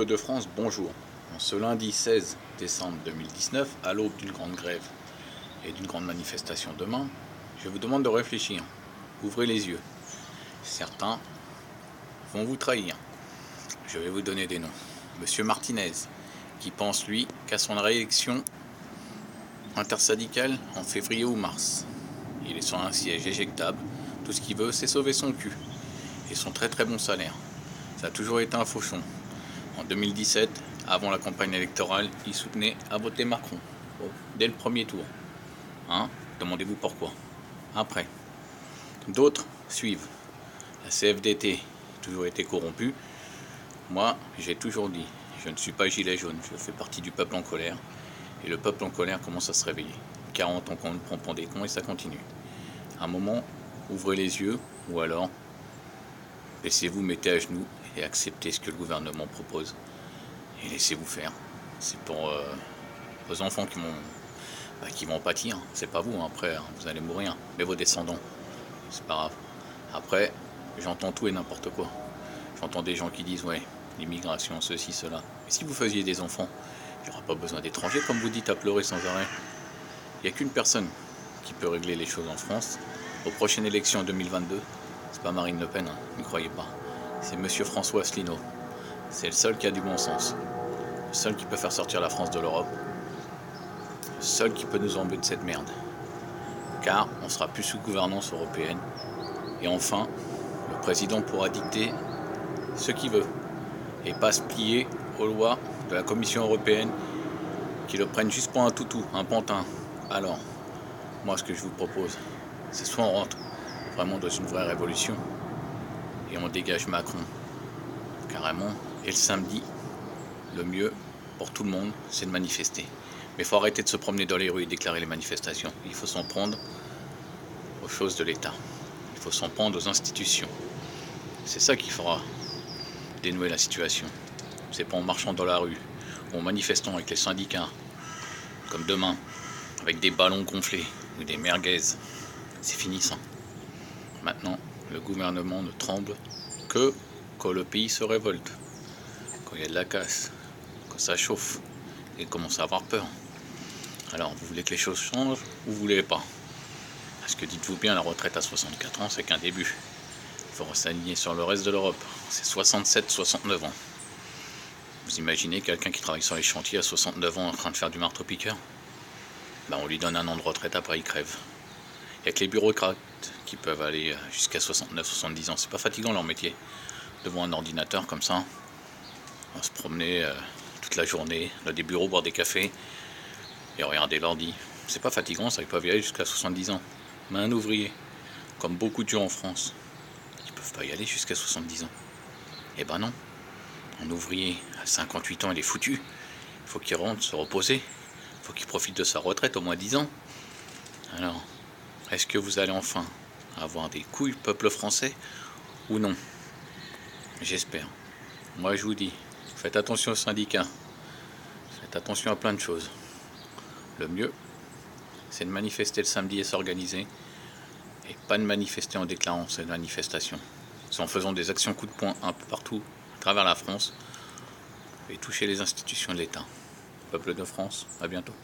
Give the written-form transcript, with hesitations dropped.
De France, bonjour. En ce lundi 16 décembre 2019, à l'aube d'une grande grève et d'une grande manifestation demain, je vous demande de réfléchir. Ouvrez les yeux. Certains vont vous trahir. Je vais vous donner des noms. Monsieur Martinez, qui pense, lui, qu'à son réélection intersyndicale en février ou mars. Il est sur un siège éjectable. Tout ce qu'il veut, c'est sauver son cul et son très très bon salaire. Ça a toujours été un fauchon. En 2017, avant la campagne électorale, il soutenait à voter Macron, dès le premier tour. Demandez-vous pourquoi. Après, d'autres suivent. La CFDT a toujours été corrompue. Moi, j'ai toujours dit, je ne suis pas gilet jaune, je fais partie du peuple en colère. Et le peuple en colère commence à se réveiller. 40 ans qu'on ne prend pas des cons et ça continue. À un moment, ouvrez les yeux, ou alors, laissez-vous mettez à genoux et acceptez ce que le gouvernement propose. Et laissez-vous faire. C'est pour vos enfants qui vont pâtir. C'est pas vous, après, vous allez mourir. Mais vos descendants, c'est pas grave. Après, j'entends tout et n'importe quoi. J'entends des gens qui disent, ouais, l'immigration, ceci, cela. Mais si vous faisiez des enfants, il n'y aura pas besoin d'étrangers, comme vous dites, à pleurer sans arrêt. Il n'y a qu'une personne qui peut régler les choses en France. Aux prochaines élections en 2022, c'est pas Marine Le Pen, ne croyez pas. C'est monsieur François Asselineau. C'est le seul qui a du bon sens. Le seul qui peut faire sortir la France de l'Europe. Le seul qui peut nous enlever de cette merde. Car on sera plus sous gouvernance européenne. Et enfin, le président pourra dicter ce qu'il veut. Et pas se plier aux lois de la Commission européenne qui le prennent juste pour un toutou, un pantin. Alors, moi ce que je vous propose, c'est soit on rentre vraiment dans une vraie révolution et on dégage Macron carrément, et le samedi, le mieux pour tout le monde, c'est de manifester. Mais il faut arrêter de se promener dans les rues et déclarer les manifestations. Il faut s'en prendre aux choses de l'État. Il faut s'en prendre aux institutions. C'est ça qui fera dénouer la situation. C'est pas en marchant dans la rue, ou en manifestant avec les syndicats, comme demain, avec des ballons gonflés ou des merguez. C'est fini ça. Maintenant, le gouvernement ne tremble que quand le pays se révolte, quand il y a de la casse, quand ça chauffe, et commence à avoir peur. Alors, vous voulez que les choses changent ou vous voulez pas? Parce que dites-vous bien, la retraite à 64 ans, c'est qu'un début. Il faut s'aligner sur le reste de l'Europe. C'est 67-69 ans. Vous imaginez quelqu'un qui travaille sur les chantiers à 69 ans en train de faire du marteau-piqueur? On lui donne un an de retraite, après il crève. Il n'y a que les bureaucrates qui peuvent aller jusqu'à 69-70 ans. C'est pas fatigant leur métier. Devant un ordinateur comme ça, on va se promener toute la journée, dans des bureaux, boire des cafés et regarder l'ordi. C'est pas fatigant, ça, ils peuvent y aller jusqu'à 70 ans. Mais un ouvrier, comme beaucoup de gens en France, ils peuvent pas y aller jusqu'à 70 ans. Eh ben non, un ouvrier à 58 ans, il est foutu. Il faut qu'il rentre se reposer. Il faut qu'il profite de sa retraite au moins 10 ans. Alors, est-ce que vous allez enfin avoir des couilles, peuple français, ou non? J'espère. Moi, je vous dis, faites attention aux syndicats. Faites attention à plein de choses. Le mieux, c'est de manifester le samedi et s'organiser. Et pas de manifester en déclarant cette manifestation. C'est en faisant des actions coup de poing un peu partout, à travers la France, et toucher les institutions de l'État. Peuple de France, à bientôt.